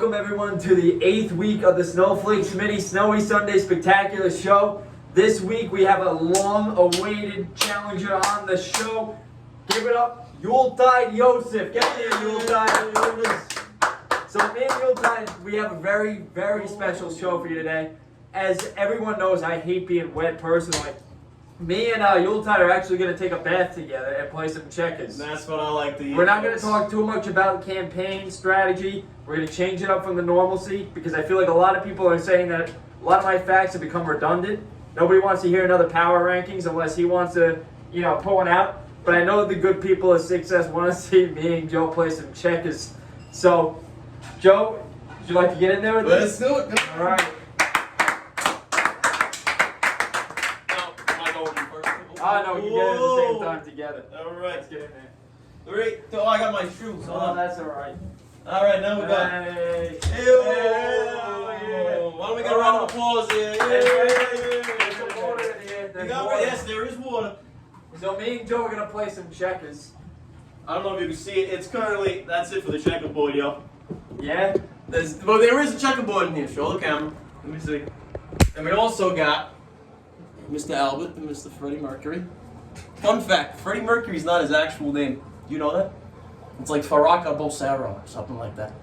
welcome everyone to the 8th week of the Snowflakes Mini Snowy Sunday Spectacular Show. This week we have a long-awaited challenger on the show. Give it up, Yuletide Yosef. Get here, Yuletide. So me and Yuletide, we have a very, very special show for you today. As everyone knows, I hate being wet personally. Me and Yuletide are actually going to take a bath together and play some checkers. That's what I like to eat. We're not going to talk too much about campaign strategy. We're going to change it up from the normalcy because I feel like a lot of people are saying that a lot of my facts have become redundant. Nobody wants to hear another power rankings unless he wants to, pull one out. But I know the good people of S.S.S.S.S. want to see me and Joe play some checkers. So, Joe, would you like to get in there with Let's this? do it. All right. Oh, no, we can get it at the same time together. All right. Let's get in there. 3. Oh, I got my shoes. Hold Oh, on. that's all right. All right, now we got. Hey. Ew. Yeah. Why don't we get a round of applause here? There's some water in here. You There's got water. Yes, there is water. So me and Joe are going to play some checkers. I don't know if you can see it. It's currently. That's it for the checkerboard, yo. Yeah? Well, there is a checkerboard in here. Show the camera. Let me see. And we also got Mr. Albert and Mr. Freddie Mercury. Fun fact: Freddie Mercury's not his actual name. Do you know that? It's like Faraka Bosara or something like that.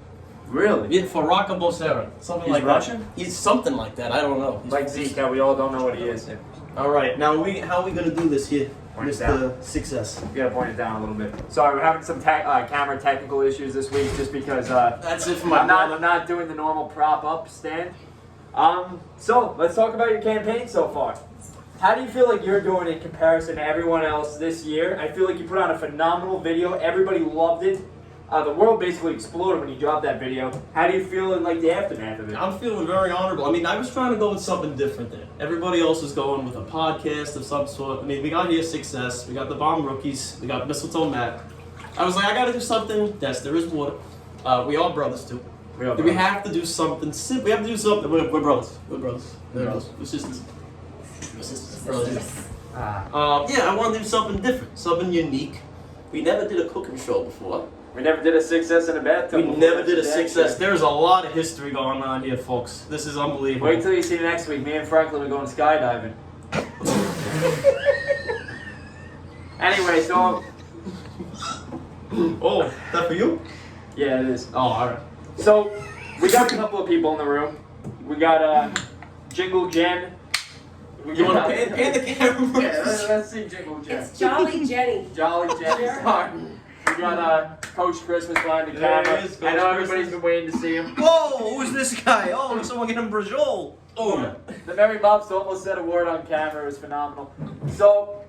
Really? Yeah, Faraka Bosara. Something He's like Russian? that. He's something like that. I don't know. Like Zeke, how we all don't know what he is. All right, now how are we gonna do this here, Point it Mr. Success? You gotta point it down a little bit. Sorry, we're having some camera technical issues this week just because That's it for my I'm not doing the normal prop up stand. So let's talk about your campaign so far. How do you feel like you're doing in comparison to everyone else this year? I feel like you put on a phenomenal video. Everybody loved it. The world basically exploded when you dropped that video. How do you feel in like the aftermath of it? I'm feeling very honorable. I mean, I was trying to go with something different there. Everybody else is going with a podcast of some sort. I mean, we got here Success, we got the Bomb Rookies, we got Mistletoe Matt. I was like, I gotta do something. Yes, there is water. We are brothers too. We have to do something simple. We have to do something. We're brothers. We're brothers. We're brothers. We're sisters. We're sisters. Brothers. Yeah, I want to do something different, something unique. We never did a cooking show before. We never did a Success in a bathtub. We never did a Success. There's a lot of history going on here, folks. This is unbelievable. Wait till you see next week. Me and Franklin are going skydiving. Anyway, so... Oh, that for you? Yeah, it is. Oh, alright. So, we got a couple of people in the room. We got Jingle Jen. You want to pan the camera? Yeah, let's see Jingle Jen. It's Jolly Jenny. Jolly Jen. Sorry. We got Coach Christmas behind the There camera. he is, I know Coach everybody's been waiting to see him. Whoa, who's this guy? Oh, someone get him Brajol. Oh. The Merry Mobster almost said a word on camera. It was phenomenal. So,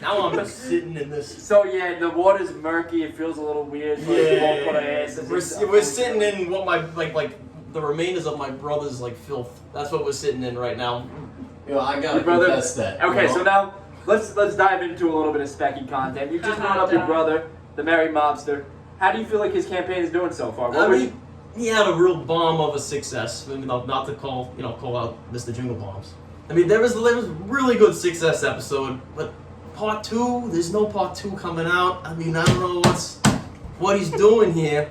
Now I'm just sitting in this. yeah, the water's murky. It feels a little weird. So we won't put our asses in. We're sitting in what my like the remainders of my brother's like filth. That's what we're sitting in right now. You know, I gotta Your brother- confess that. Okay, you know? so now let's dive into a little bit of specky content. You just brought up your brother, the Merry Mobster. How do you feel like his campaign is doing so far? I mean, he had a real bomb of a success. Not to call out Mr. Jingle Bombs. I mean, there was a really good Success episode, but part 2, there's no part 2 coming out. I mean, I don't know what he's doing here.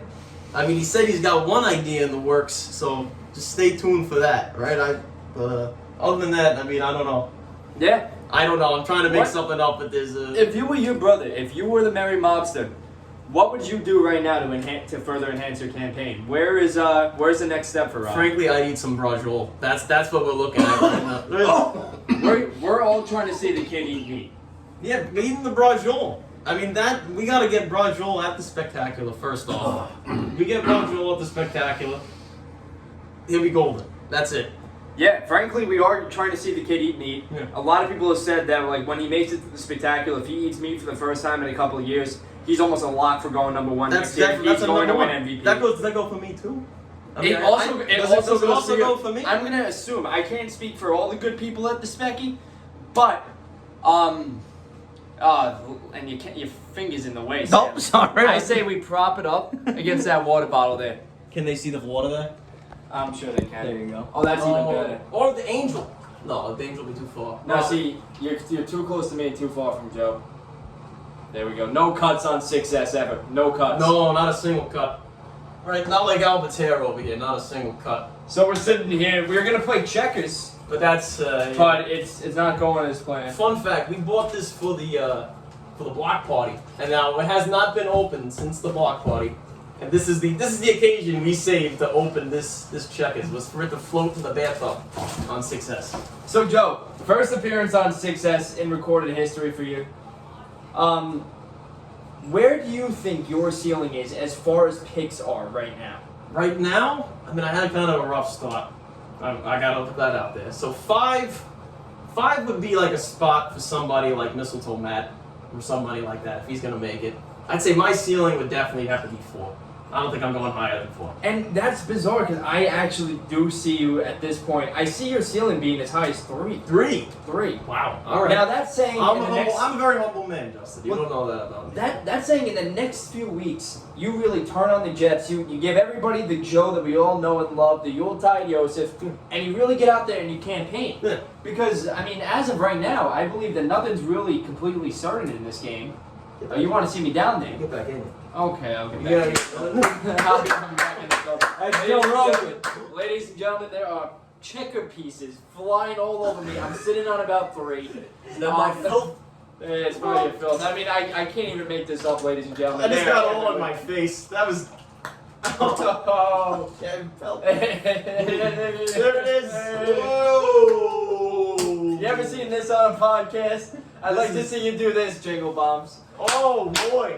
I mean, he said he's got one idea in the works, so just stay tuned for that, right? Other than that, I mean, I don't know. Yeah. I don't know. I'm trying to make What? something up, but there's a. If you were your brother, if you were the Merry Mobster, what would you do right now to further enhance your campaign? Where's the next step for Rob? Frankly, I need some Brajol. That's what we're looking at right now. We're all trying to see the kid eat meat. Yeah, even the Brajol. I mean, we gotta get Brajol at the Spectacular first off. We get Brajol at the Spectacular, he'll be golden. That's it. Yeah, frankly, we are trying to see the kid eat meat. Yeah. A lot of people have said that like when he makes it to the Spectacular, if he eats meat for the first time in a couple of years, he's almost a lock for going #1 next year. He's going to win MVP. Does that go for me too? I mean, It also does it goes also for you. go for me? I'm gonna assume I can't speak for all the good people at the Specky, but and your fingers in the way. Nope, Sam. sorry. I say we prop it up against that water bottle there. Can they see the water there? I'm sure they can. There you go. Oh, that's even better. Or the angel. No, the angel will be too far. No, see, you're too close to me and too far from Joe. There we go. No cuts on 6S ever. No cuts. No, not a single cut. Right, not like Albatero over here, not a single cut. So we're sitting here. We're gonna play checkers, But that's but it's not going as planned. Fun fact: we bought this for the block party, and now it has not been opened since the block party. And this is the occasion we saved to open this checkers, was for it to float in the bathtub on 6S. So Joe, first appearance on 6S in recorded history for you. Where do you think your ceiling is as far as picks are right now? Right now, I mean, I had kind of a rough start. I gotta put that out there. So five would be like a spot for somebody like Mistletoe Matt or somebody like that if he's gonna make it. I'd say my ceiling would definitely have to be 4. I don't think I'm going higher than 4. And that's bizarre because I actually do see you at this point. I see your ceiling being as high as 3. 3. 3. Wow. All right. Now that's saying I'm a very humble man, Justin. You Well, don't know that about me. that's saying in the next few weeks you really turn on the Jets. You give everybody the Joe that we all know and love, the Yuletide Yosef, and you really get out there and you campaign. Yeah. Because I mean, as of right now, I believe that nothing's really completely certain in this game. Oh, you want to see me down there? Get back in. Okay, I'll get Yeah. back in. I'll be coming back in the club. Ladies and gentlemen, there are checker pieces flying all over me. I'm sitting on about 3. My filth. It's probably a filth. I mean, I can't even make this up, ladies and gentlemen. I just They're got all everywhere. on my face. That was. Oh. Yeah, felt. There There it is. Whoa. You ever seen this on a podcast? I'd like to see you do this, Jingle Bombs. Oh boy.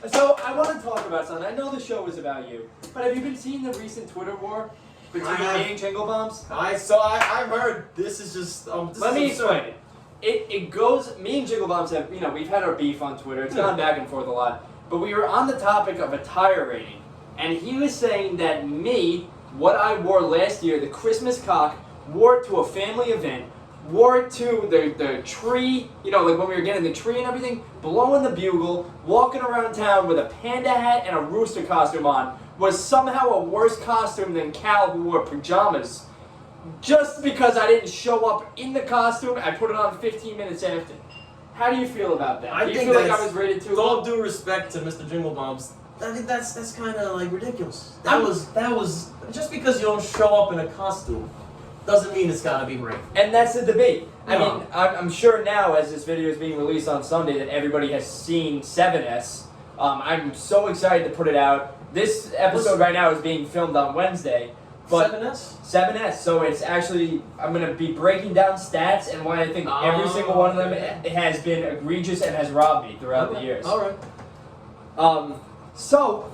So I want to talk about something. I know the show is about you, but have you been seeing the recent Twitter war between I have. me and Jingle Bombs? I've heard this is just this Let is me absurd. explain it. It goes. Me and Jingle Bombs have, we've had our beef on Twitter. It's gone back and forth a lot. But we were on the topic of attire rating, and he was saying that what I wore last year, the Christmas cock, wore it to a family event, wore it to the tree, like when we were getting the tree and everything, blowing the bugle, walking around town with a panda hat and a rooster costume on, was somehow a worse costume than Cal, who wore pajamas. Just because I didn't show up in the costume, I put it on 15 minutes after. How do you feel about that? I do you think feel like that's, I was rated too with all low? due respect to Mr. Jingle Bombs, I think that's kind of like ridiculous. That was just because you don't show up in a costume doesn't mean it's got to be great. And that's the debate. I No. mean, I'm sure now, as this video is being released on Sunday, that everybody has seen 7S. I'm so excited to put it out. This episode right now is being filmed on Wednesday. But 7S? 7S, so it's actually, I'm going to be breaking down stats and why I think every single one of them has been egregious and has robbed me throughout the years. Alright. So,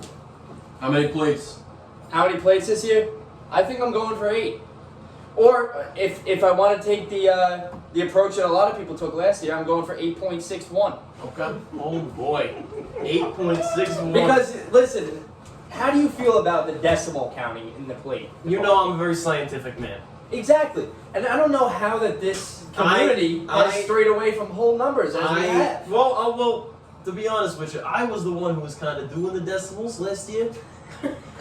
How many plates? how many plates this year? I think I'm going for 8. Or, if I want to take the approach that a lot of people took last year, I'm going for 8.61. Okay. Oh boy. 8.61. Because, listen, how do you feel about the decimal counting in the plate? You know I'm a very scientific man. Exactly. And I don't know how that this community has strayed away from whole numbers as we have. Well, to be honest with you, I was the one who was kind of doing the decimals last year,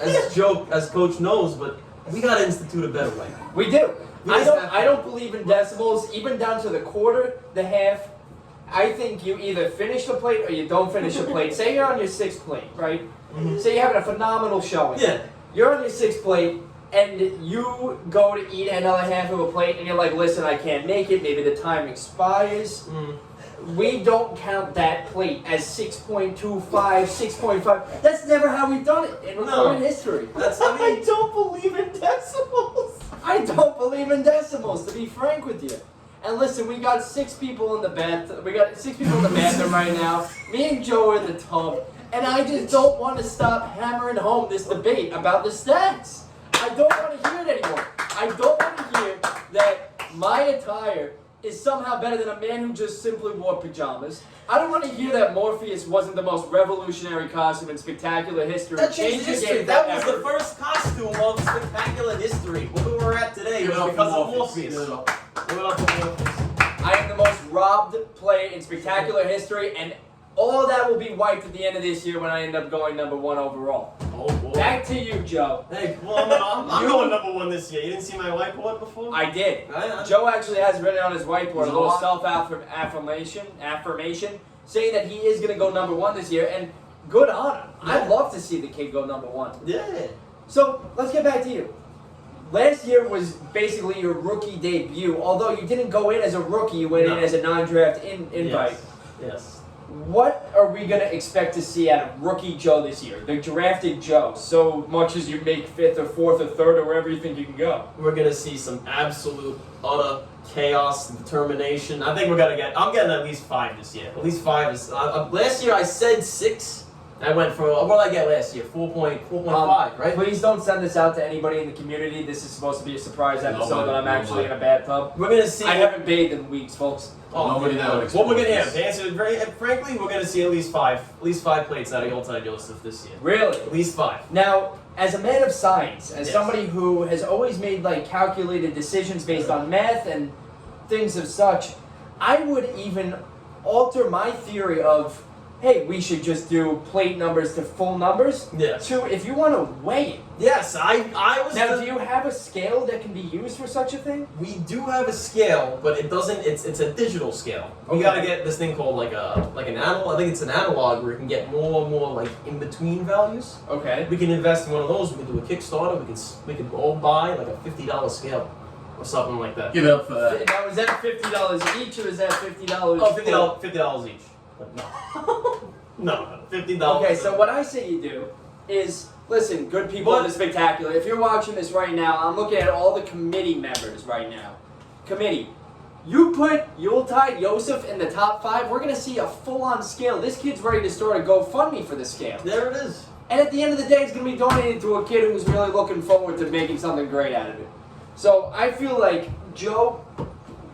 as Coach knows, but we got to institute a better way. We do. We I just don't. have I to. don't believe in decimals, even down to the quarter, the half. I think you either finish the plate or you don't finish the plate. Say you're on your 6th plate, right? Mm-hmm. Say you're having a phenomenal showing. Yeah. You're on your 6th plate, and you go to eat another half of a plate, and you're like, "Listen, I can't make it. Maybe the time expires." Mm. We don't count that plate as 6.25, 6.5. That's never how we've done it in recorded history. I don't believe in decimals. I don't believe in decimals, to be frank with you. And listen, we got 6 people in the bath. We got 6 people in the bathroom right now. Me and Joe are in the tub, and I just don't want to stop hammering home this debate about the stats. I don't want to hear it anymore. I don't want to hear that my attire is somehow better than a man who just simply wore pajamas. I don't want to hear that Morpheus wasn't the most revolutionary costume in spectacular history. That changed the history. game That was forever. the first costume of spectacular history. Where we're at today Give it was up because for of Morpheus. Morpheus. Give it up. Give it up for Morpheus. I am the most robbed play in spectacular history, and all of that will be wiped at the end of this year when I end up going number 1 overall. Oh boy. Back to you, Joe. Hey, well, I'm going number 1 this year. You didn't see my whiteboard before? I did. I- Joe actually has written on his whiteboard a There's a little lot. self-affirmation, saying that he is going to go number 1 this year. And good on him. I'd Yeah. love to see the kid go number 1. Yeah. So let's get back to you. Last year was basically your rookie debut. Although you didn't go in as a rookie, you went in as a non-draft invite. Yes. What are we going to expect to see out of rookie Joe this year? The drafted Joe, so much as you make 5th or 4th or 3rd or wherever you think you can go. We're gonna see some absolute utter chaos and determination. I think I'm getting at least 5 this year. At least 5 is. Last year I said 6. I went for what did I get last year? 4.5, right? Please don't send this out to anybody in the community. This is supposed to be a surprise episode Nobody, that I'm actually in nobody. a bathtub. We're gonna see. I haven't bathed in weeks, folks. Nobody that would What we're gonna expect have? To answer very frankly, we're gonna see at least 5 plates out of Yuletide Yosef this year. Really? At least 5. Now, as a man of science, as Yes. somebody who has always made like calculated decisions based on math and things of such, I would even alter my theory of, hey, we should just do plate numbers to full numbers. Yes. To if you want to weigh it. Yes, I was. Now, do you have a scale that can be used for such a thing? We do have a scale, but it doesn't. It's a digital scale. We Okay. gotta get this thing called like an analog. I think it's an analog where you can get more and more like in between values. Okay. We can invest in one of those. We can do a Kickstarter. We can all buy like a $50 scale or something like that. Give it up for that. Now, is that $50 each, or is that $50? Oh, $50 each. But no, no, $50. Okay, so what I say you do is, listen, good people of the Spectacular, if you're watching this right now, I'm looking at all the committee members right now. Committee, you put Yuletide Yosef in the top 5, we're going to see a full-on scale. This kid's ready to start a GoFundMe for the scale. There it is. And at the end of the day, it's going to be donated to a kid who's really looking forward to making something great out of it. So I feel like, Joe,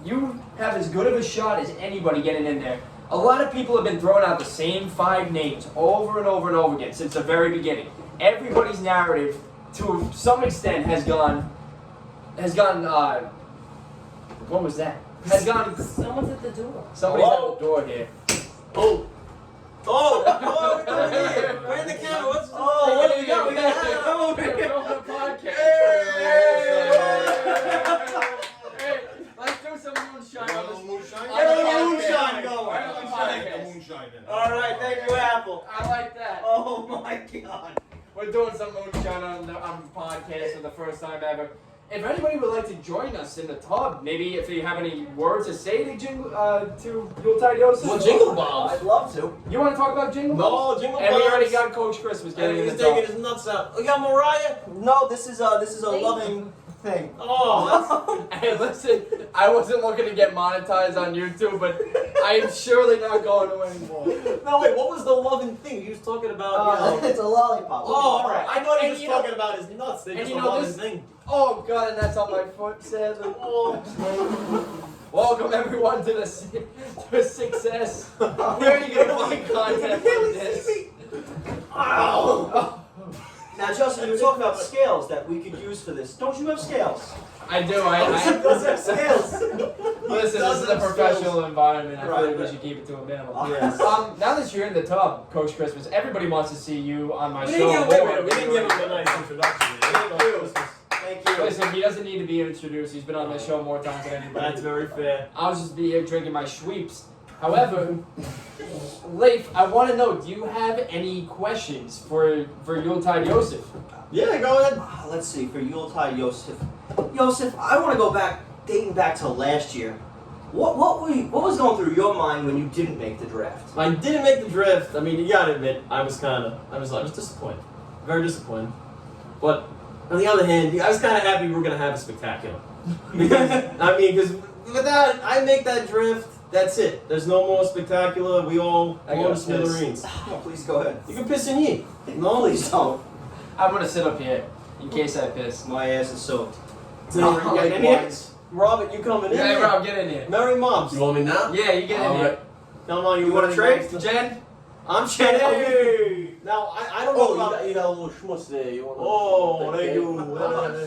you have as good of a shot as anybody getting in there. A lot of people have been throwing out the same 5 names over and over and over again since the very beginning. Everybody's narrative, to some extent, has gone. What was that? Has gone. Someone's at the door. Somebody's Hello? at the door here. Oh. Oh, what are we doing here? We're in the camera. What's what do we got? We got come over here. Film the podcast. Hey, let's do some moonshine on this. Moonshine? Get a little moonshine going. Right on the podcast. All right, thank you, Apple. I like that. Oh my God. We're doing some moonshine on the podcast for the first time ever. If anybody would like to join us in the tub, maybe if you have any words to say to Yuletide Yosef. Well, Jingle Balls. I'd love to. You want to talk about Jingle Balls? No, Jingle And we Balls. already got Coach Christmas getting in He's the tub. taking his nuts out. We got Mariah. No, this is a loving thing. Oh, Hey, listen, I wasn't looking to get monetized on YouTube, but I am surely not going to anymore. no, wait. What was the loving thing you was talking about? It's a lollipop. Oh, all right. I thought he And was you know- talking about his nuts. They and just you a know loving this- thing. Oh, God, and that's on my foot, sadly. Oh. Welcome, everyone, to S.S.S.S.S. Where are you going to find content like this? Ow. Now, Justin, you were talking about scales that we could use for this. Don't you have scales? I do. Does have scales? Listen, this is a professional environment. I feel like we should keep it to a minimum. Yes. Now that you're in the tub, Coach Christmas, everybody wants to see you on my We show. didn't give more. we didn't give him a nice introduction. Thank you. Thank you. Listen, he doesn't need to be introduced. He's been on this show more times than anybody. That's very fair. I was just be here drinking my Schweeps. However, Leif, I want to know, do you have any questions for Yuletide Yosef? Yeah, go ahead. Let's see, for Yuletide Yosef. Yosef, I want to go back, dating back to last year. What was going through your mind when you didn't make the draft? I didn't make the draft. I mean, you gotta admit, I was disappointed. Very disappointed. But on the other hand, I was kind of happy we were gonna have a spectacular. Because without I make that draft, that's it. There's no more spectacular. We all I go gotta to smithereens. No, please go ahead. You can piss in here. No, please don't. I'm going to sit up here in case I piss. My ass is soaked. So, Oh, like, like yes. Robert, you coming in? Hey, here? Rob, get in here. Merry Moms. You want me now? Yeah, you get in All here. right. Come on, You wanna trade? Jen? I'm Chen. Hey. Now I don't know about. You got a little schmutz there. You want Oh, thank you.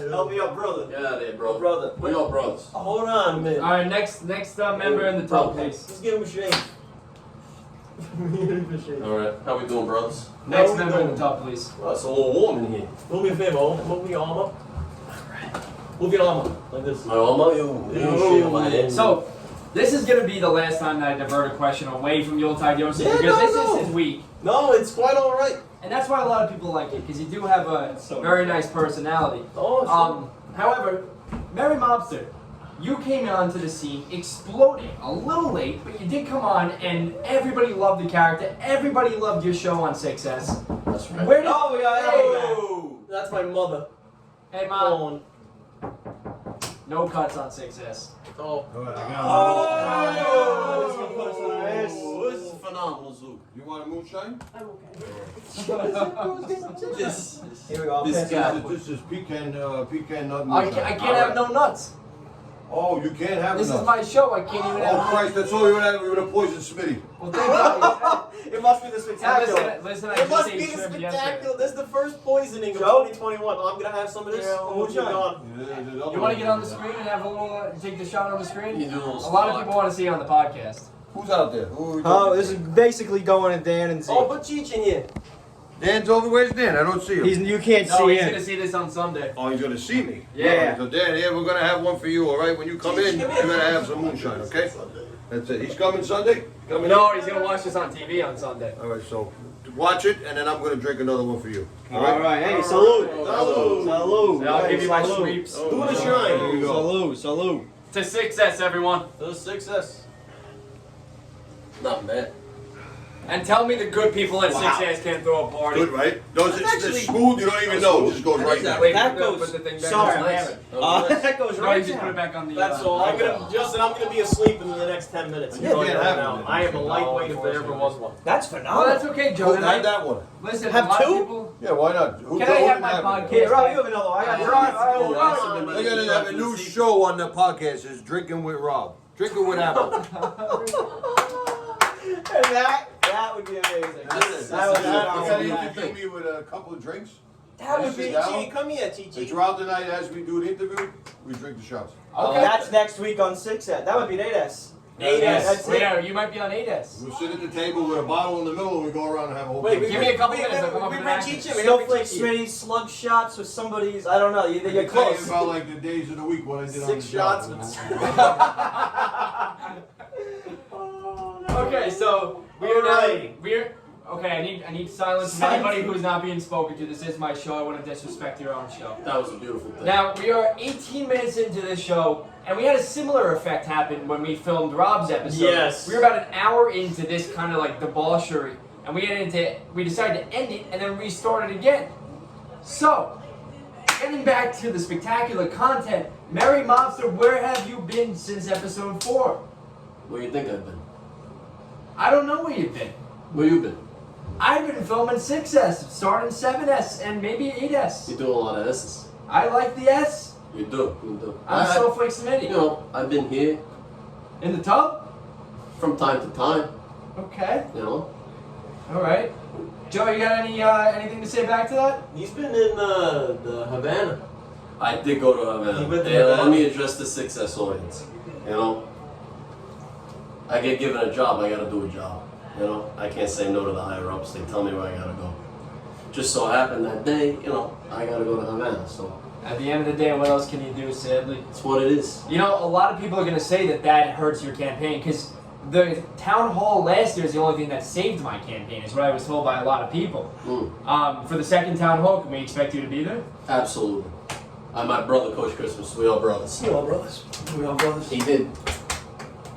Help me out, brother. Get out of there, bro. Brother. We all brothers. Hold on, man. All right, next member in the tub, please. Let's give him a shake. All right. How we doing, brothers? Next How we member in the doing? tub, please. Well, it's a little warm in here. Do me a favor, move your arm up. Move your arm up, like this. My arm up, you shave my head. So, This is going to be the last time that I divert a question away from Yuletide Yosef Yeah, because no, this no. is his week. No, it's quite all right. And that's why a lot of people like it, because you do have a very nice personality. Oh, sure. However, Mary Mobster, you came onto the scene exploding a little late, but you did come on, and everybody loved the character. Everybody loved your show on 6S. That's right. Where did? Oh, we got Oh, that's my mother. Hey, Mom. Phone. No cuts on 6S. Oh. Oh, this one put us on our ass. This is phenomenal, Zook. You want a moonshine? This. Here we go. I'll This pass it guy. out. This is pecan nut I moonshine. can't have no nuts. Oh, you can't have This is nuts. my show. I can't even Oh have. Christ, that's all you would have. We would have poisoned Smitty. Well, thank God. It must be the Now, spectacular. listen, I It just must ate be shrimp spectacular. yesterday. This is the first poisoning of Joe? 2021. Oh, I'm gonna have some of this. Yeah, Oh, we'll try. You want to get on the screen and have a little, take the shot on the screen? You do a little A lot of spot. people want to see you on the podcast. Who's out there? Who are we Oh, talking this is to? basically going to Dan and Z. Oh, put Cheech in here. Dan's over. Where's Dan? I don't see him. You can't No, see he's him. gonna see this on Sunday. Oh, he's gonna see me. Yeah. So Dan, here we're gonna have one for you. All right. When you come in, you're gonna have some moonshine. Okay. That's it. He's coming Sunday. Coming. No, he's gonna watch this on TV on Sunday. All right. So watch it, and then I'm gonna drink another one for you. All right, hey, salute. Salute. Salute. I'll give you my Salute. sweeps. Do the shine. Here we go. Salute, salute. To 6S, everyone. The 6S. Not bad. And tell me the good people at Wow. 6S can't throw a party. Good, right? Those That's it's actually- smooth. You don't even know. It just goes right down. Wait, That put the- goes put the thing back somewhere. on the hammer. That goes No, right you just put it down. back on the. That's all. I'm gonna be asleep in the next 10 minutes. Yeah, You know yeah, that have now. it. I am a lightweight if there ever was one. That's Oh, phenomenal. that's okay, Joe. Who had that one? Listen, Have a lot two? of people. Yeah, why not? Who Can I have my it? podcast? Here, Rob, you have another one. I got You're Rob. on. All right, Rob. We're gonna have a new show on the podcast. Is Drinking with Rob. Drinking with Apple. And that would be amazing. That's it. That would You gotta be interview me with a couple of drinks. That would be. Chi, come here, And Chi. throughout the night, as we do the interview, we drink the shots. Okay. That's next week on 6S. That would be an 8S. 8S. That's it. Yeah, you might be on 8S. We'll sit at the table with a bottle in the middle, and we go around and have a whole. Wait, Give me a couple minutes, I'll come up we with bring an action. Cheech in. We gotta bring Snowflake, Cheech in. Smitty, slug shots with somebody's. I don't know. You're I can tell you close. about like the days of the week what I did 6 on the shots job. with. Okay, so we're now, Alrighty. we're okay. I need silence from anybody who is not being spoken to. This is my show. I want to disrespect your own show. That was a beautiful thing. Now we are 18 minutes into this show, and we had a similar effect happen when we filmed Rob's episode. Yes. We were about an hour into this kind of like debauchery, and we decided to end it and then restart it again. So, getting back to the spectacular content, Mary Mobster, where have you been since episode 4? Where you think I've been? I don't know where you've been. Where you been? I've been filming 6S, starting 7S, and maybe 8S. You do a lot of S's. I like the S. You do. You do. I'm Snowflake Smitty. You know, I've been here In the tub? from time to time. Okay. You know. All right. Joe, you got anything to say back to that? He's been in the Havana. I did go to You Havana. went to Hey, Havana? let me address the 6S audience. You know, I get given a job, I gotta do a job. You know, I can't say no to the higher ups. They tell me where I gotta go. Just so happened that day, you know, I gotta go to Havana. So At the end of the day, what else can you do, sadly? it's what it is. You know, a lot of people are going to say that hurts your campaign because the town hall last year is the only thing that saved my campaign, is what I was told by a lot of people. For the second town hall, can we expect you to be there? Absolutely. My brother, Coach Christmas. We all brothers. We all brothers. We all brothers. He did.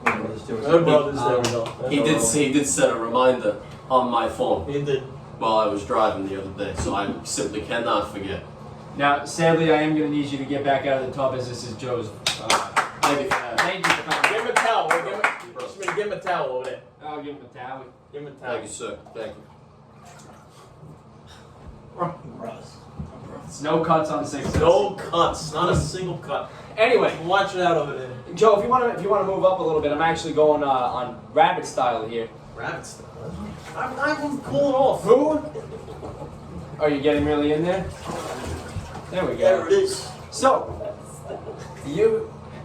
Good brothers, there we go. He did set a reminder on my phone He did. while I was driving the other day, so I simply cannot forget. Now, sadly, I am going to need you to get back out of the tub as this is Joe's. Thank you for that. Thank you for coming. Give him a towel. Give him a towel over there. I'll give him a towel. Give him a towel. Thank you, sir. Thank you. No cuts on 6. No cuts. Not a single cut. Anyway, Watch it out over there. Joe, if you want to move up a little bit, I'm actually going on rabbit style here. Rabbit style. I'm cooling off. Who? Are you getting really in there? There we go. There it is. So,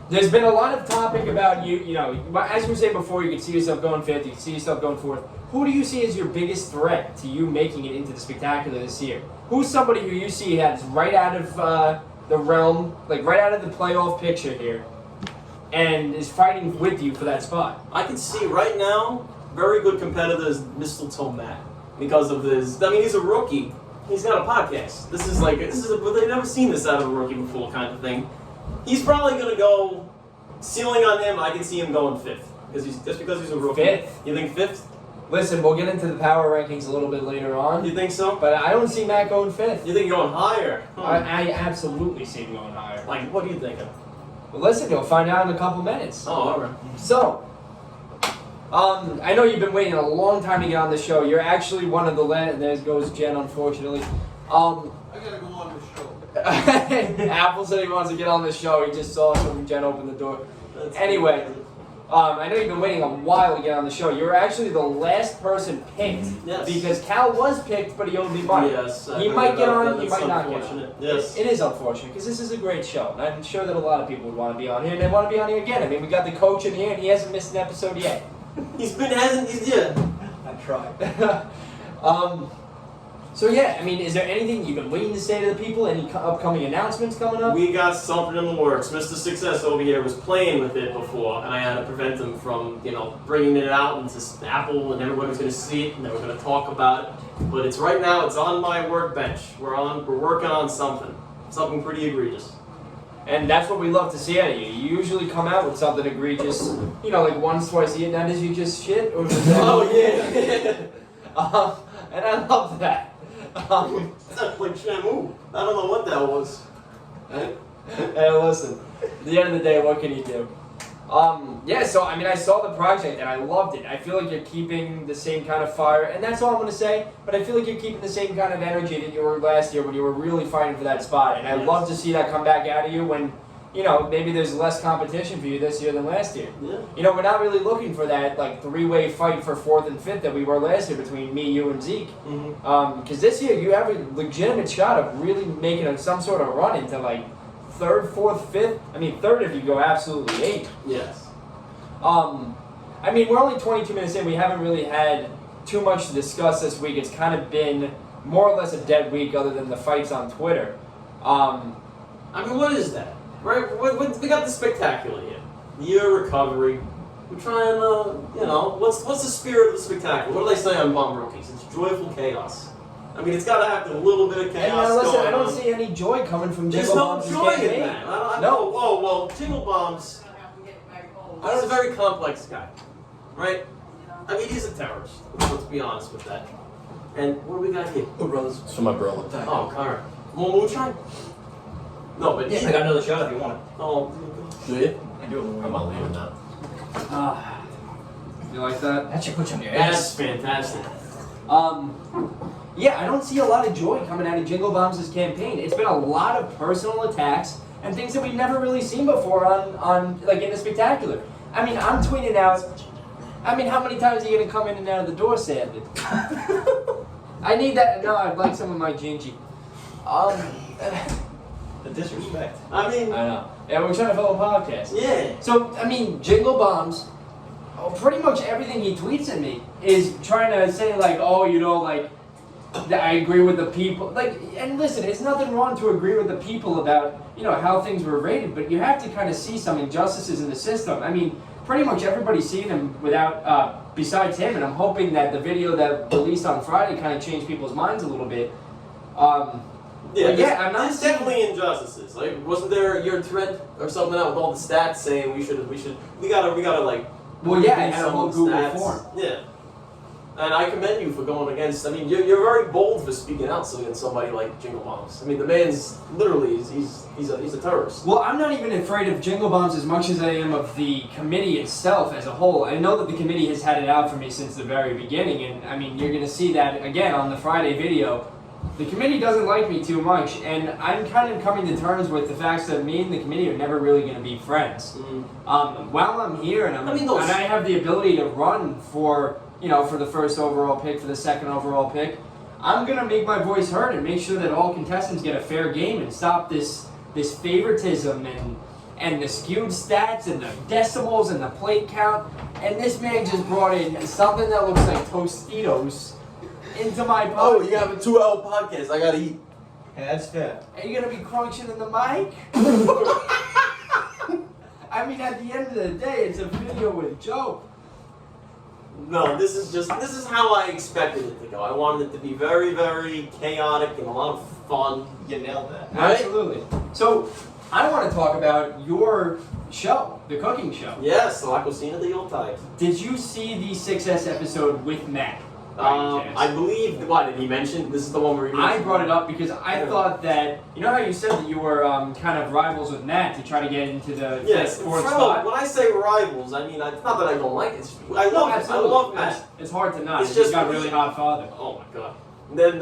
there's been a lot of topic about you. You know, as we said before, you can see yourself going fifth. You can see yourself going fourth. Who do you see as your biggest threat to you making it into the spectacular this year? Who's somebody who you see has right out of the realm, like right out of the playoff picture here, and is fighting with you for that spot. I can see right now, very good competitor is Mistletoe Matt because of his. I mean, he's a rookie. He's got a podcast. They've never seen this out of a rookie before, kind of thing. He's probably gonna go ceiling on him. I can see him going 5th because he's a rookie. 5th? You think 5th? Listen, we'll get into the power rankings a little bit later on. You think so? But I don't see Matt going 5th. You think going higher? I absolutely see him going higher. Like, what are you thinking? Well, listen, you'll find out in a couple minutes. Oh, all right. So, I know you've been waiting a long time to get on the show. You're actually one of the there goes Jen, unfortunately. I gotta go on the show. Apple said he wants to get on the show. He just saw us when Jen opened the door. Anyway, I know you've been waiting a while to get on the show. You're actually the last person picked. Yes. Because Cal was picked, but he owed me money. Yes. He might get on, he That's might not get on. unfortunate. Yes. It is unfortunate because this is a great show, and I'm sure that a lot of people would want to be on here, and they want to be on here again. I mean, we got the coach in here, and he hasn't missed an episode yet. I tried. So yeah, I mean, is there anything you've been waiting to say to the people? Any upcoming announcements coming up? We got something in the works. Mr. Success over here was playing with it before, and I had to prevent him from, bringing it out into Apple, and everybody was going to see it, and they were going to talk about it. But it's right now. It's on my workbench. We're working on something pretty egregious. And that's what we love to see out of you. You usually come out with something egregious, like once, twice a year. Now, does you just shit? Or does that Oh yeah. And I love that. That's like Shamu. I don't know what that was. Hey, listen. At the end of the day, what can you do? Yeah, so I mean, I saw the project and I loved it. I feel like you're keeping the same kind of fire, and that's all I'm going to say, but I feel like you're keeping the same kind of energy that you were last year when you were really fighting for that spot, and I'd love to see that come back out of you when, maybe there's less competition for you this year than last year. Yeah. We're not really looking for that, three-way fight for 4th and 5th that we were last year between me, you, and Zeke. Because this year you have a legitimate shot of really making some sort of run into, 3rd, 4th, 5th. I mean, 3rd if you go absolutely 8. Yes. I mean, we're only 22 minutes in. We haven't really had too much to discuss this week. It's kind of been more or less a dead week other than the fights on Twitter. I mean, what is that? Right? We got the spectacular here. Year recovery. We're trying what's the spirit of the spectacular? What do they say on Bomb Rookies? It's joyful chaos. I mean, it's got to have a little bit of chaos. And now, listen, going I don't on. see any joy coming from There's Jingle no Bombs' joy in campaign. that. I No. Whoa, Jingle Bombs. He's a very complex guy, right? I mean, he's a terrorist. Let's be honest with that. And what do we got here? Oh, brothers. It's for my brother. Oh, alright. More moonshine? No, but I got another shot if you want it. Oh, Do you? I do. I'm not leaving now. You like that? That should put you on your that's ass. fantastic. Yeah, I don't see a lot of joy coming out of Jingle Bombs' campaign. It's been a lot of personal attacks and things that we've never really seen before on in the spectacular. I mean, I'm tweeting out. I mean, how many times are you gonna come in and out of the door, sadly? I need that. No, I'd like some of my gingy. The disrespect. I mean, I know. Yeah, we're trying to fill a podcast. yeah. So, I mean, Jingle Bombs, pretty much everything he tweets at me is trying to say, that I agree with the people. And listen, it's nothing wrong to agree with the people about, how things were rated, but you have to kind of see some injustices in the system. I mean, pretty much everybody's seen them besides him, and I'm hoping that the video that released on Friday kind of changed people's minds a little bit. Yeah, I'm not there's saying- definitely injustices. Wasn't there your thread or something out with all the stats saying we gotta Well, yeah, I read had a some whole of the Google stats. form. Yeah. And I commend you for going against. I mean, you're very bold for speaking out against somebody like Jingle Bombs. I mean, the man's literally he's a terrorist. Well, I'm not even afraid of Jingle Bombs as much as I am of the committee itself as a whole. I know that the committee has had it out for me since the very beginning, and I mean, you're going to see that again on the Friday video. The committee doesn't like me too much, and I'm kind of coming to terms with the fact that me and the committee are never really going to be friends. While I'm here and and I have the ability to run for the first overall pick, for the second overall pick, I'm going to make my voice heard and make sure that all contestants get a fair game and stop this favoritism and the skewed stats and the decimals and the plate count. And this man just brought in something that looks like Tostitos into my podcast. Oh, you have a 2-hour podcast. I gotta eat. Yeah, that's fair. Are you going to be crunching in the mic? I mean, at the end of the day, it's a video with Joe. No, this is how I expected it to go. I wanted it to be very, very chaotic and a lot of fun. You nailed that. Right? Absolutely. So, I want to talk about your show, the cooking show. Yes, La Cocina de Yuletide. Did you see the 6S episode with Matt? by any chance? I believe, what, did he mention? This is the one where he I mentioned. brought it up because I thought that, you know how you said that you were kind of rivals with Matt to try to get into the Yes, fourth Fro, spot? when I say rivals, I mean, it's not that I don't like it. I No, love absolutely. I love Matt. It's hard to not. It's He's just- got a really hot father. Oh my god. Then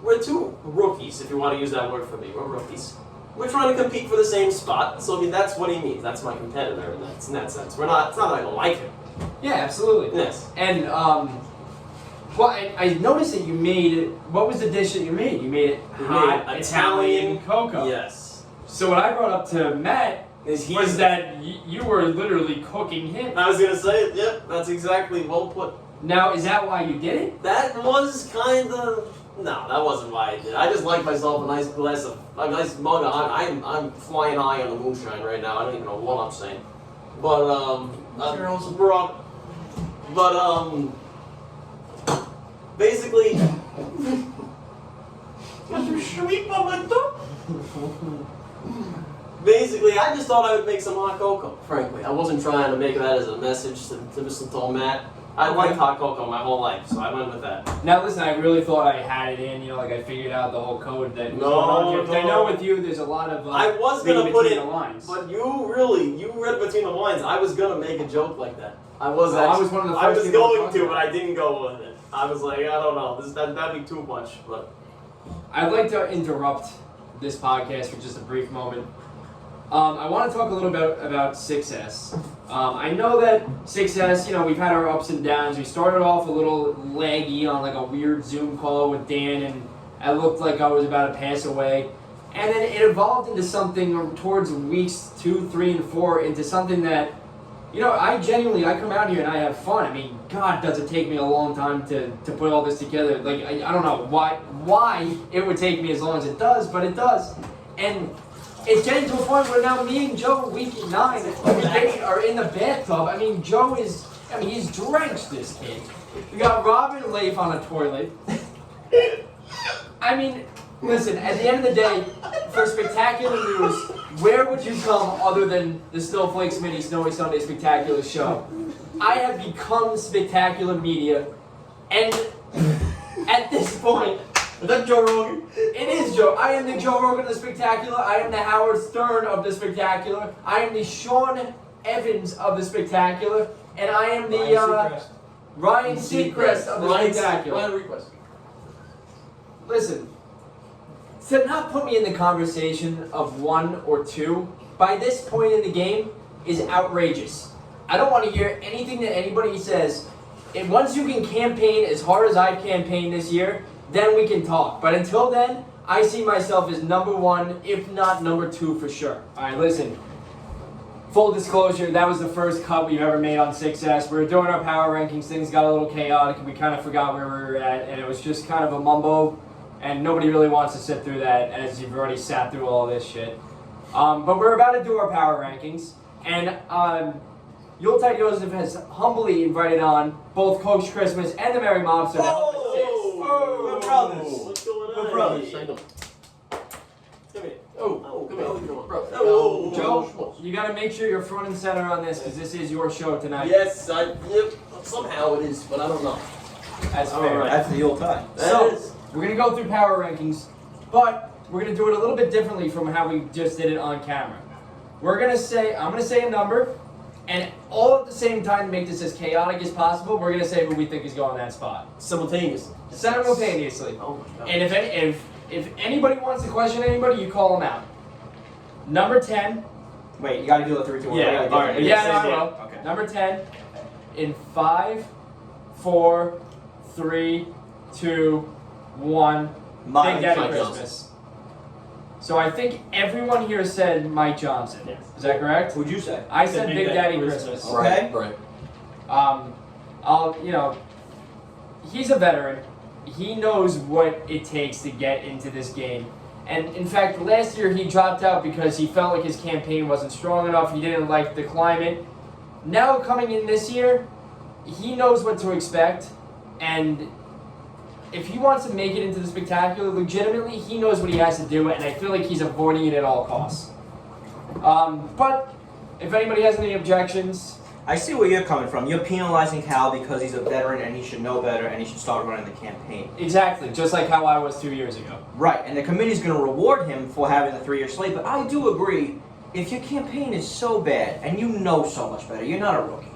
we're two rookies, if you want to use that word for me. We're rookies. We're trying to compete for the same spot, so I mean that's what he means. That's my competitor in that sense. It's not that I don't like him. Yeah, absolutely. Yes. And well, I noticed that you made. What was the dish that you made? You made it We hot made Italian cocoa. Yes. So what I brought up to Matt was that you were literally cooking him. I was gonna say it, yep, that's exactly well put. Now, is that why you did it? That was kinda no, that wasn't why I did it. I just like myself a nice mug of hot. I'm flying high on the moonshine right now. I don't even know what I'm saying. But basically basically, I just thought I would make some hot cocoa, frankly. I wasn't trying to make that as a message to Mistletoe Matt. I liked hot cocoa my whole life, so I went with that. Now listen, I really thought I had it in, like I figured out the whole code that was No, going on here. 'Cause I no. know with you there's a lot of I was reading gonna put between it, the lines. but you read between the lines. I was gonna make a joke like that. I was Well, I actually, was one of the I first was people going to to, but I didn't go with it. I was like, I don't know, that'd be too much, but. I'd like to interrupt this podcast for just a brief moment. I want to talk a little bit about 6S. I know that 6S, we've had our ups and downs. We started off a little laggy on like a weird Zoom call with Dan, and I looked like I was about to pass away. And then it evolved into something towards weeks 2, 3, and 4 into something that, I come out here and I have fun. I mean, God, does it take me a long time to put all this together. Like, I don't know why it would take me as long as it does, but it does. And it's getting to a point where now me and Joe, week 9, week 8, are in the bathtub. I mean, Joe he's drenched, this kid. We got Robin Leif on a toilet. I mean, listen, at the end of the day, for spectacular news, where would you come other than the Snowflakes Mini Snowy Sunday Spectacular Show? I have become spectacular media, and at this point, Is that Joe Rogan? it is Joe. I am the Joe Rogan of the Spectacular. I am the Howard Stern of the Spectacular. I am the Sean Evans of the Spectacular, and I am the Ryan Seacrest of the Spectacular. Ryan request. Listen, to not put me in the conversation of 1 or 2 by this point in the game is outrageous. I don't want to hear anything that anybody says. And once you can campaign as hard as I've campaigned this year, then we can talk. But until then, I see myself as number 1, if not number 2 for sure. Alright, listen. Full disclosure, that was the first cut we've ever made on 6S. We were doing our power rankings, things got a little chaotic, and we kind of forgot where we were at, and it was just kind of a mumbo. And nobody really wants to sit through that, as you've already sat through all this shit. But we're about to do our power rankings, and Yuletide Yosef has humbly invited on both Coach Christmas and the Merry Mobster to help assist. We're brothers. What's going on? We're brothers. Hey. Come here. Oh, Come here. What are you doing? Oh, Joe, you gotta make sure you're front and center on this, because this is your show tonight. Yes, yep. Somehow it is, but I don't know. That's All fair. right. That's the Yuletide. So, That is. we're going to go through power rankings, but we're going to do it a little bit differently from how we just did it on camera. I'm going to say a number, and all at the same time to make this as chaotic as possible, we're going to say who we think is going that spot. Simultaneously. Simultaneously. Oh my god. And if anybody wants to question anybody, you call them out. Number 10. Wait, you gotta do the 3, 2, 1. Yeah, Gotta alright. do it. Yeah, same no, I day. will. Okay. Number 10. In 5, 4, 3, 2, 1. Mike Big Daddy Johnson. Christmas. So I think everyone here said Mike Johnson. Yes. Is that correct? Who'd you say? I said Big Daddy Christmas. Okay. Right. He's a veteran. He knows what it takes to get into this game. And in fact, last year he dropped out because he felt like his campaign wasn't strong enough. He didn't like the climate. Now coming in this year, he knows what to expect, and if he wants to make it into the spectacular, legitimately, he knows what he has to do, and I feel like he's avoiding it at all costs. But if anybody has any objections, I see where you're coming from. You're penalizing Cal because he's a veteran and he should know better and he should start running the campaign. exactly, just like how I was 2 years ago. Right, and the committee's going to reward him for having a 3-year slate, but I do agree, if your campaign is so bad and you know so much better, you're not a rookie,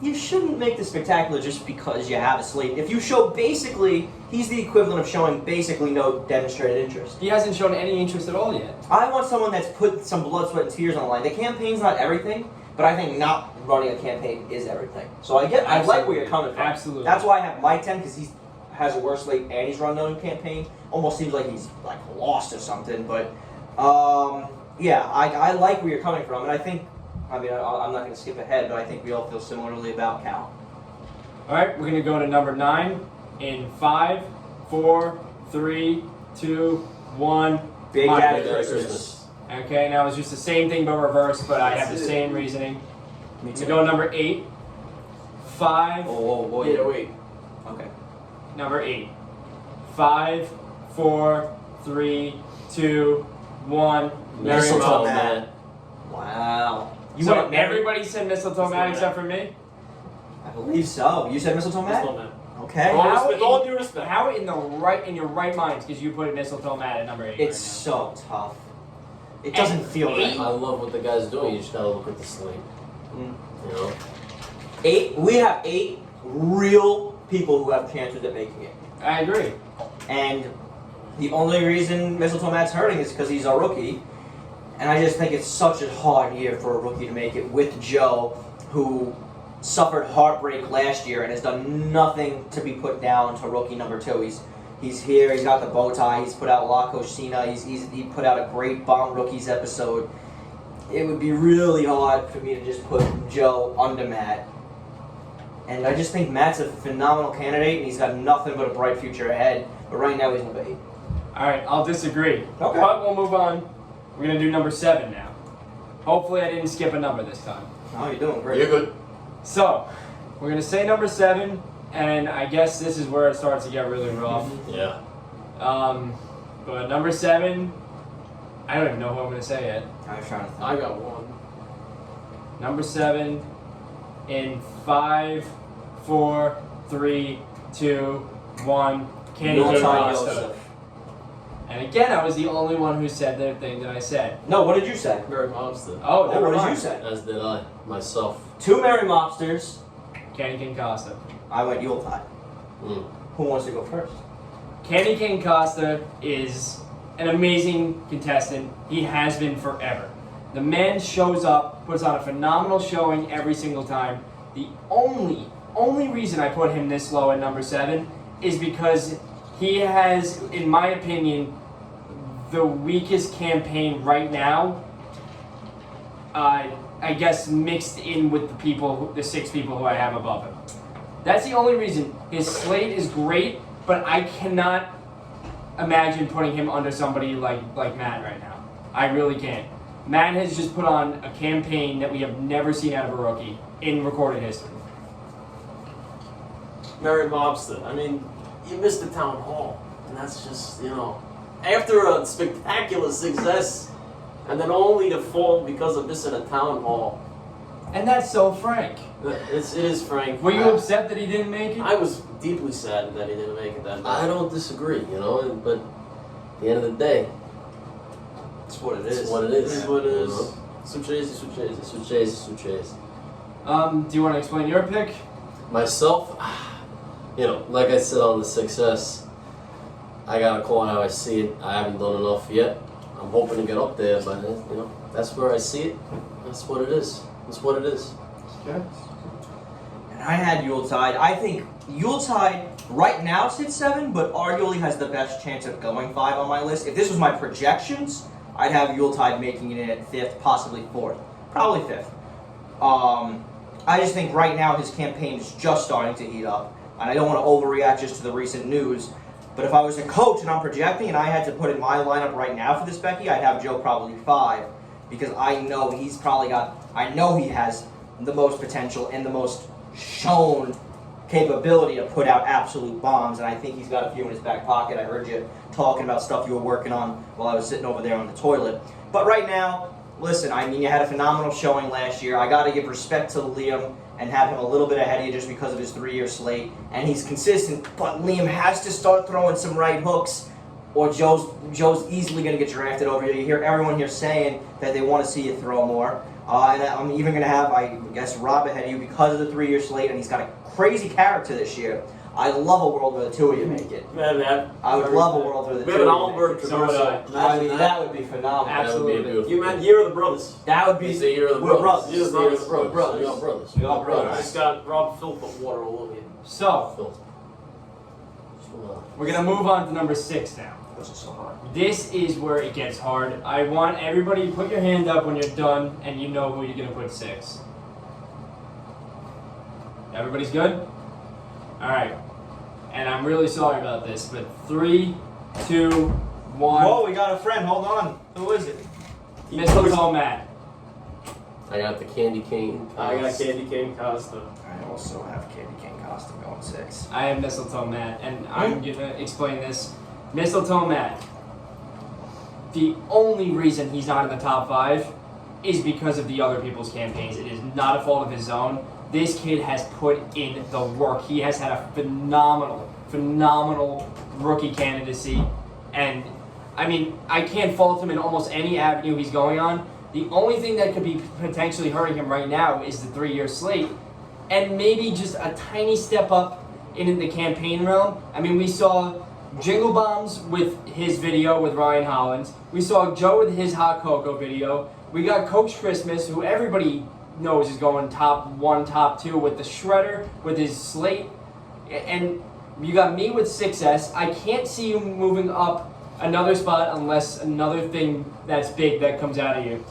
you shouldn't make the spectacular just because you have a slate. If you show basically, he's the equivalent of showing basically no demonstrated interest. He hasn't shown any interest at all yet. I want someone that's put some blood, sweat, and tears on the line. The campaign's not everything, but I think not running a campaign is everything. So I like where you're coming from. Absolutely. That's why I have my 10, because he has a worse slate and he's run no campaign. Almost seems like he's like lost or something, but yeah, I like where you're coming from, and I think, I'm not going to skip ahead, but I think we all feel similarly about Cal. All right, we're going to go to number 9 in 5, 4, 3, 2, 1. Big Happy Daddy Merry Christmas. Christmas. Okay, now it's just the same thing but reversed, but I have the same reasoning. Me We go number 8, 5. Whoa. Yeah, wait. Okay. Number 8, 5, 4, 3, 2, 1. Merry Mistletoe Christmas. Man. Wow. You So went Merry- everybody said mistletoe man except for me? I believe so. You said mistletoe Matt? Mistletoe man. Okay. How With all in- due respect. How in your right minds because you put mistletoe man at number 8? It's so tough. It doesn't feel right. I love what the guy's doing. You just gotta look at the slate. Mm. You know? 8. We have 8 real people who have chances at making it. I agree. And the only reason Mistletoe Matt's hurting is because he's a rookie. And I just think it's such a hard year for a rookie to make it with Joe, who suffered heartbreak last year and has done nothing to be put down to rookie number 2. He's here, he's got the bow tie, he's put out La Cocina, he put out a great Bomb Rookies episode. It would be really hard for me to just put Joe under Matt. And I just think Matt's a phenomenal candidate and he's got nothing but a bright future ahead. But right now he's number 8. All right, I'll disagree. Okay. But we'll move on. We're going to do number 7 now. Hopefully I didn't skip a number this time. Oh, you're doing great. You're good. So, we're going to say number 7, and I guess this is where it starts to get really rough. Yeah. But number 7, I don't even know who I'm going to say yet. I was trying to think. I got one. Number 7 in 5, 4, 3, 2, 1. Candy Yuletide Cane Pasta. Yosef. And again, I was the only one who said the thing that I said. No, what did you say? Mary Mobster. Oh, Oh, never what did mind. you say? As did I. Myself. 2 Merry Mobsters. Candy Cane Costa. I went Yuletide. Mm. Who wants to go first? Candy Cane Costa is an amazing contestant. He has been forever. The man shows up, puts on a phenomenal showing every single time. The only reason I put him this low at number 7 is because he has, in my opinion, the weakest campaign right now. I guess mixed in with the 6 people who I have above him. That's the only reason. His slate is great, but I cannot imagine putting him under somebody like Matt right now. I really can't. Matt has just put on a campaign that we have never seen out of a rookie in recorded history. Mary Mobster. I mean, you missed the town hall, and that's just, after a spectacular success, and then only to fall because of missing a town hall. And that's so frank. It is Frank. Were you upset that he didn't make it? I was deeply saddened that he didn't make it that night. I don't disagree, but at the end of the day, That's what it it's is. what it It is. is what it is. You know? Succes. Do you want to explain your pick? Myself, like I said on the Success, I gotta call it how I see it. I haven't done enough yet. I'm hoping to get up there, but that's where I see it. That's what it is. That's what it is. Okay. And I had Yuletide. I think Yuletide right now sits 7, but arguably has the best chance of going 5 on my list. If this was my projections, I'd have Yuletide making it at 5th, possibly 4th. Probably 5th. I just think right now his campaign is just starting to heat up. And I don't want to overreact just to the recent news. But if I was a coach and I'm projecting and I had to put in my lineup right now for this Becky, I'd have Joe probably 5 because I know I know he has the most potential and the most shown capability to put out absolute bombs, and I think he's got a few in his back pocket. I heard you talking about stuff you were working on while I was sitting over there on the toilet. But right now, listen, I mean, you had a phenomenal showing last year. I got to give respect to Liam and have him a little bit ahead of you just because of his 3-year slate, and he's consistent, but Liam has to start throwing some right hooks or Joe's easily going to get drafted over you. You hear everyone here saying that they want to see you throw more. And I'm even going to have, I guess, Rob ahead of you because of the 3-year slate, and he's got a crazy character this year. I love a world where the 2 of you make it. Man, I would love a world where the 2 we have an of Allenberg you make it. traversal. I mean, that would be phenomenal. Absolutely. That would be a beautiful. You meant Year of the Brothers. That would be. It's the year of the we're brothers. brothers. It's the year of the We're brothers. brothers. We are brothers. We are brothers. Just got Rob filled with water all over you. So, Phil. we're going to move on to number 6 now. This is so hard. This is where it gets hard. I want everybody to put your hand up when you're done and you know who you're going to put 6. Everybody's good? Alright. And I'm really sorry about this, but 3, 2, 1. Whoa, we got a friend. Hold on. Who is it? Mistletoe Matt. I got the candy cane. I got Candy Cane Costa. I also have Candy Cane Costa going 6. I have Mistletoe Matt, and I'm going to explain this. Mistletoe Matt. The only reason he's not in the top 5 is because of the other people's campaigns. It is not a fault of his own. This kid has put in the work. He has had a phenomenal rookie candidacy. And, I mean, I can't fault him in almost any avenue he's going on. The only thing that could be potentially hurting him right now is the 3-year slate. And maybe just a tiny step up in the campaign realm. I mean, we saw Jingle Bombs with his video with Ryan Hollins. We saw Joe with his Hot Cocoa video. We got Coach Christmas, who everybody knows is going top 1, top 2 with the shredder, with his slate. And you got me with 6S. I can't see you moving up another spot unless another thing that's big that comes out of you.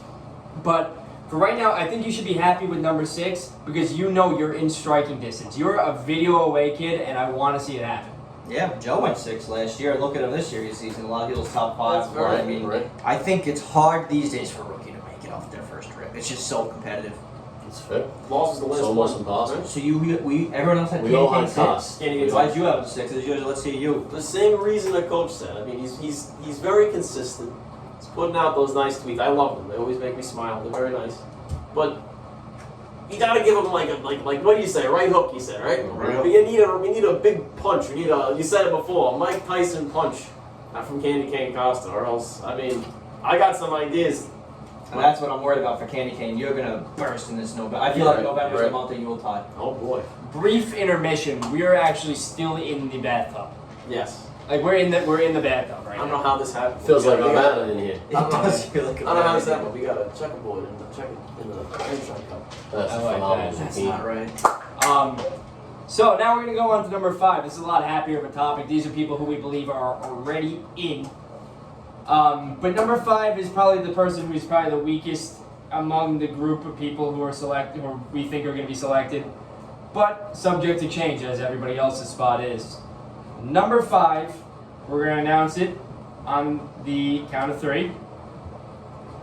But for right now, I think you should be happy with number 6 because you know you're in striking distance. You're a video away, kid, and I want to see it happen. Yeah, Joe went 6 last year. Look at him this year. He's in a lot of people's top 5. That's right, I mean, right. I think it's hard these days for a rookie to make it off their first rip. It's just so competitive. It's fair. Loss is the It's last almost one. impossible. So everyone else had We Candy all Cane had 6. Cost. Why did you have 6? As usual, let's see you. The same reason that Coach said. I mean, he's very consistent. He's putting out those nice tweets. I love them. They always make me smile. They're very nice. But you gotta give him like what do you say? Right hook, you said, right? Right hook. We need a big punch. We need you said it before, a Mike Tyson punch, not from Candy Cane Costa, or else I mean, I got some ideas. And that's what I'm worried about for Candy Cane. You're going to burst in this November. I feel like November's the month of Yuletide. Oh boy. Brief intermission. We are actually still in the bathtub. Yes. Like we're in the bathtub right I don't now. know how this happened. Feels like We a gotta- man in here. It does feel like I don't know how this happened. We got a checkerboard in the sunshine cup. That's I a like phenomenal that. That's routine. not right. So now we're gonna go on to number 5. This is a lot happier of a topic. These are people who we believe are already in. But number 5 is probably the person who's probably the weakest among the group of people who are selected, or we think are going to be selected, but subject to change as everybody else's spot is. Number 5, we're going to announce it on the count of 3.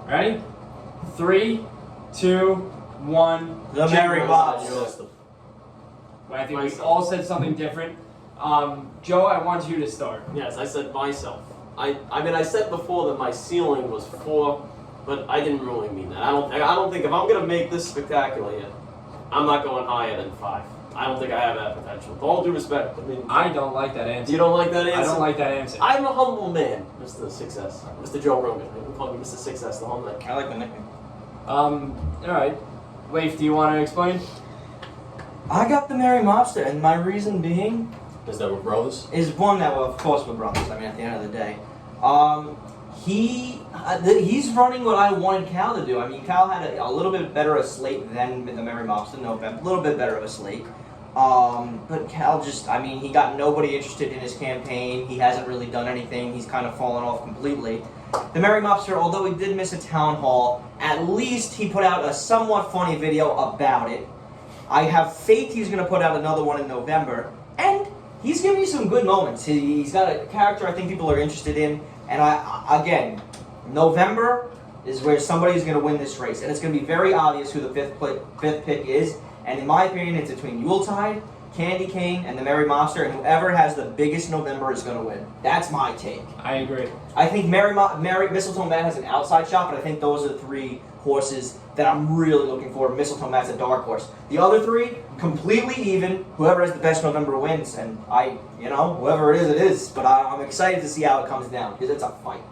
Ready? 3, 2, 1. The Merry Mops. I think we all said something different. Joe, I want you to start. Yes, I said myself. I mean, I said before that my ceiling was 4, but I didn't really mean that. I don't think if I'm gonna make this spectacular yet, I'm not going higher than 5. I don't think I have that potential. With all due respect, I mean, I don't like that answer. you don't like that answer? I don't like that answer. I'm a humble man, Mr. 6S, Mr. Joe Rogan. I can call me Mr. 6S the whole night. I like the nickname. Alright. Leif, do you want to explain? I got the Merry Mobster, and my reason being Is that we're brothers? is one that, well, of course, we're brothers. I mean, at the end of the day. He's running what I wanted Cal to do. I mean, Cal had a little bit better of a slate than the Merry Mobster, a little bit better of a slate. But Cal just, I mean, he got nobody interested in his campaign. He hasn't really done anything. He's kind of fallen off completely. The Merry Mobster, although he did miss a town hall, at least he put out a somewhat funny video about it. I have faith he's going to put out another one in November. And he's giving you some good moments. He's got a character I think people are interested in. And again, November is where somebody's going to win this race. And it's going to be very obvious who the fifth pick is. And in my opinion, it's between Yuletide, Candy Cane, and the Merry Monster. And whoever has the biggest November is going to win. That's my take. I agree. I think Merry Mistletoe Matt has an outside shot, but I think those are the 3 horses that I'm really looking for. Mistletoe Matt's a dark horse. The other 3, completely even. Whoever has the best November wins, and whoever it is. But I'm excited to see how it comes down because it's a fight.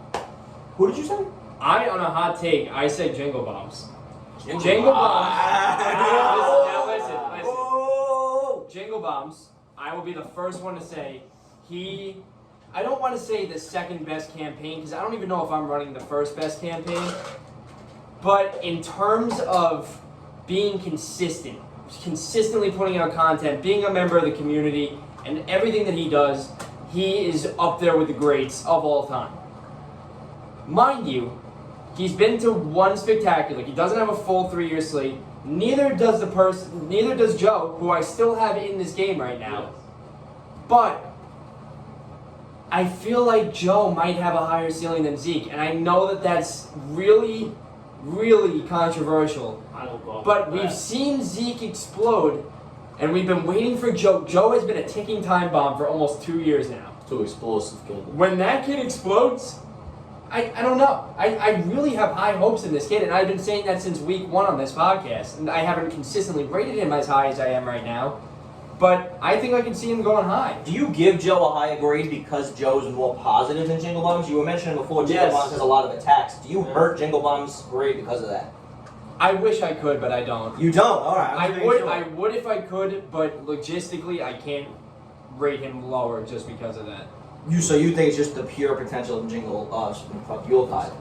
Who did you say? On a hot take, I said Jingle Bombs. Jingle Bombs. Now listen. Jingle Bombs. I will be the first one to say I don't want to say the second best campaign because I don't even know if I'm running the first best campaign. But in terms of being consistently putting out content, being a member of the community, and everything that he does, he is up there with the greats of all time. Mind you, he's been to one spectacular. He doesn't have a full 3-year slate. Neither does Joe, who I still have in this game right now. But I feel like Joe might have a higher ceiling than Zeke, and I know that that's really, really controversial. I don't go. But we've seen Zeke explode, and we've been waiting for Joe. Joe has been a ticking time bomb for almost 2 years now. Too explosive, kid. When that kid explodes, I don't know. I really have high hopes in this kid, and I've been saying that since week 1 on this podcast, and I haven't consistently rated him as high as I am right now. But I think I can see him going high. Do you give Joe a higher grade because Joe's more positive than Jingle Bombs? You were mentioning before Jingle Bombs has a lot of attacks. Do you hurt Jingle Bombs' grade because of that? I wish I could, but I don't. You don't? Alright. I would if I could, but logistically I can't rate him lower just because of that. So you think it's just the pure potential of Yuletide?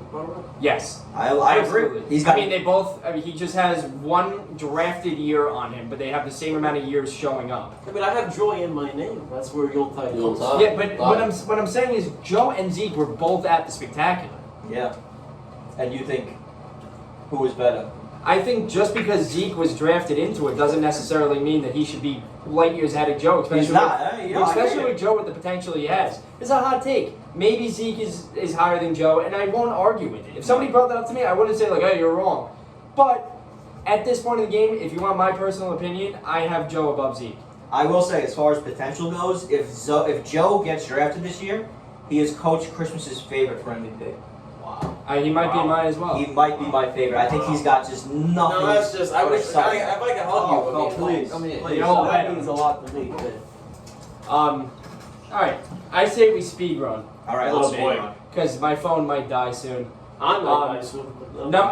Yes. I Absolutely. agree. He just has one drafted year on him, but they have the same amount of years showing up. I mean, I have joy in my name. That's where Yuletide comes from. Yeah, but what I'm saying is Joe and Zeke were both at the spectacular. Yeah. And you think who is better? I think just because Zeke was drafted into it doesn't necessarily mean that he should be light years ahead of Joe. He's not. Especially with Joe with the potential he has. It's a hot take. Maybe Zeke is higher than Joe, and I won't argue with it. If somebody brought that up to me, I wouldn't say like, "Hey, you're wrong." But at this point in the game, if you want my personal opinion, I have Joe above Zeke. I will say, as far as potential goes, if Joe gets drafted this year, he is Coach Christmas's favorite for MVP. Wow. He might be mine as well. He might be my favorite. I think he's got just nothing. No, that's just. I wish. If I could help you. Oh, please. Please. That means a lot to me. All right. I say we speed run All right, Oh, let's boy. go. because my phone might die soon. I'm not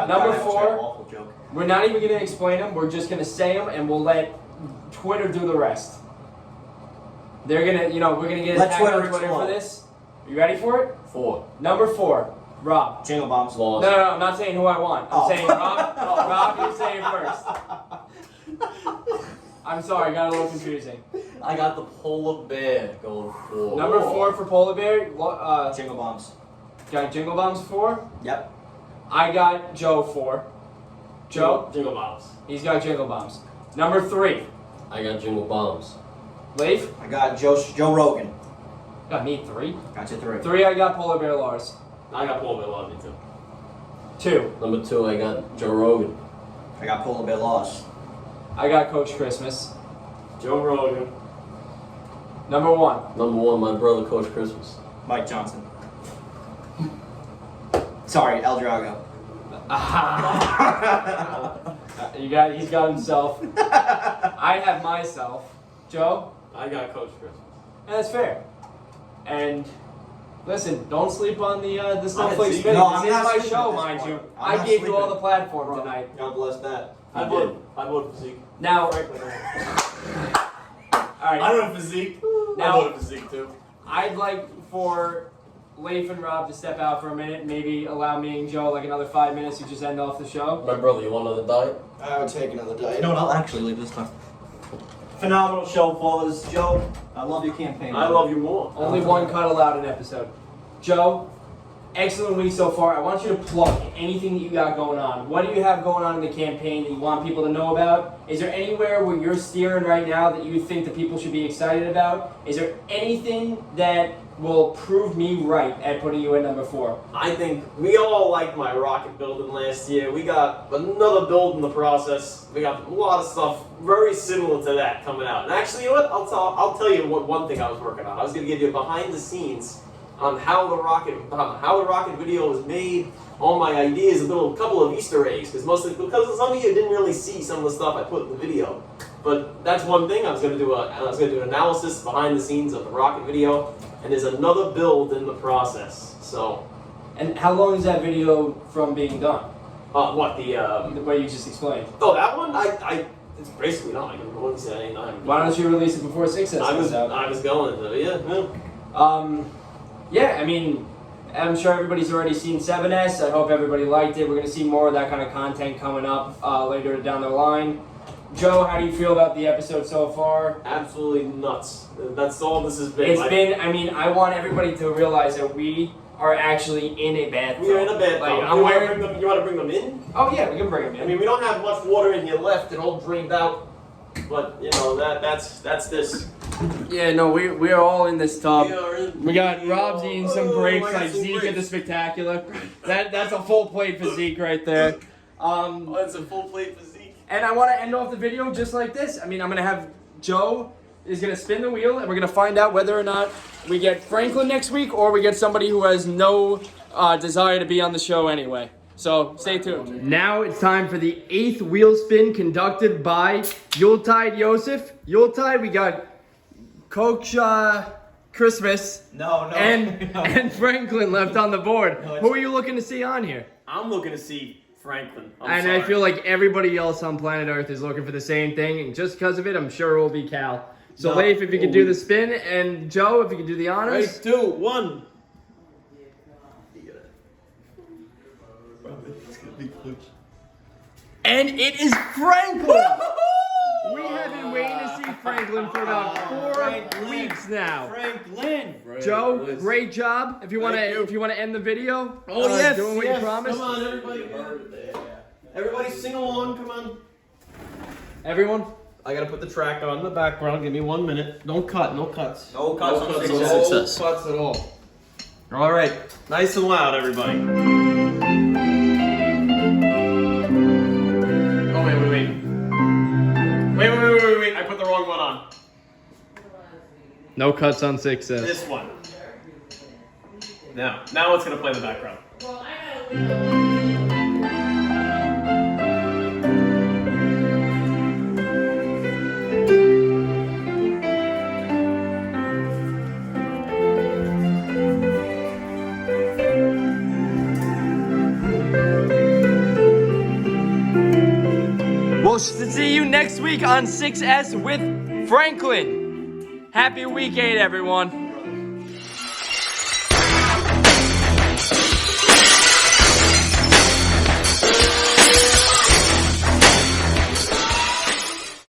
Number 4. Awful joke. We're not even going to explain them. We're just going to say them, and we'll let Twitter do the rest. They're going to, we're going to get Let attacked on Twitter Twitter explode. for this. You ready for it? 4. Number 4, Rob. Jingle Bombs. Lost. No, I'm not saying who I want. I'm Oh. saying Rob. Rob, you say it first. I'm sorry, got a little confusing. I got the polar bear going 4. Number 4 for Polar Bear. Jingle Bombs. Got Jingle Bombs 4. Yep. I got Joe 4. Joe, Jingle Bombs. he's got Jingle Bombs. Number 3, I got jingle bombs. Leif. I got Joe Rogan. Got me 3. Got you 3. 3, I got Polar Bear Lars. I got Paul Bill on me too. 2, Number 2, I got Joe Rogan. I got Polar Bear Loss. I got Coach Christmas. Joe Rogan. Number 1, Number 1, my brother, Coach Christmas. Mike Johnson. Sorry, El Drago. he's got himself. I have myself. Joe, I got Coach Christmas. and that's fair. And listen, don't sleep on the Snowflake Zeke. Spinning. No, This I'm is not my sleeping show, at this mind point. you. I'm I not gave you all sleeping. the platform tonight. God bless that. I voted for Zeke. Now, all I right. voted for Zeke. Now- I voted for Zeke too. I'd like for Leif and Rob to step out for a minute. Maybe allow me and Joe like another 5 minutes to just end off the show. My brother, you want another diet? I would take another day. You know what? I'll actually leave this time. Phenomenal show, fellas. Joe, I love your campaign. I love you more. Only one cut allowed an episode. Joe, excellent week so far. I want you to plug anything that you got going on. What do you have going on in the campaign that you want people to know about? Is there anywhere where you're steering right now that you think that people should be excited about? Is there anything that will prove me right at putting you at number 4? I think we all liked my rocket building last year. We got another build in the process. We got a lot of stuff very similar to that coming out. And actually, you know what? I'll tell you what one thing I was working on. I was going to give you behind the scenes on how the rocket video was made. All my ideas, a couple of Easter eggs, because some of you didn't really see some of the stuff I put in the video. But that's one thing I was going to do. I was going to do an analysis behind the scenes of the rocket video, and there's another build in the process. So, And how long is that video from being done? what What you just explained. Oh, that one. It's basically not. I wouldn't say Why don't you release it before Success comes out? I was going to. Yeah. Yeah, I mean, I'm sure everybody's already seen 7S. I hope everybody liked it. We're going to see more of that kind of content coming up later down the line. Joe, how do you feel about the episode so far? Absolutely nuts. That's all this has been. I mean, I want everybody to realize that we are actually in a bathtub. We're in a bathtub. Like, You want to bring them in? Oh yeah, we can bring them in. I mean, we don't have much water in here left. It all drained out. But you know that's this. Yeah, no, we're all in this tub. We got Rob's eating some grapes like Zeke at the Spectacular. That's a full plate for Zeke right there. That's a full plate for Zeke. And I want to end off the video just like this. I mean, I'm gonna have Joe is gonna spin the wheel, and we're gonna find out whether or not we get Franklin next week or we get somebody who has no desire to be on the show anyway. So stay tuned. Now it's time for the 8th wheel spin conducted by Yuletide Yosef. Yuletide, we got Coach Christmas No. and Franklin left on the board. Who are you looking to see on here? I'm looking to see Franklin. I feel like everybody else on planet Earth is looking for the same thing, and just because of it, I'm sure it will be Cal. So, No. Leif, if you could do the spin, and Joe, if you could do the honors. 3, 2, 1. And it is Franklin! We have been waiting to see Franklin for about 4 weeks now. Franklin. Joe, great job. If you want to end the video, doing what you promised. Come on, everybody. Everybody sing along. Come on. Everyone. I gotta put the track on in the background. Give me 1 minute. Don't cut. No cuts. No cuts on No Success. cuts at all. All right. Nice and loud, everybody. Oh wait. Wait. I put the wrong one on. No cuts on Success. This one. Now it's gonna play in the background. We'll see you next week on 6S with Franklin. Happy week 8, everyone.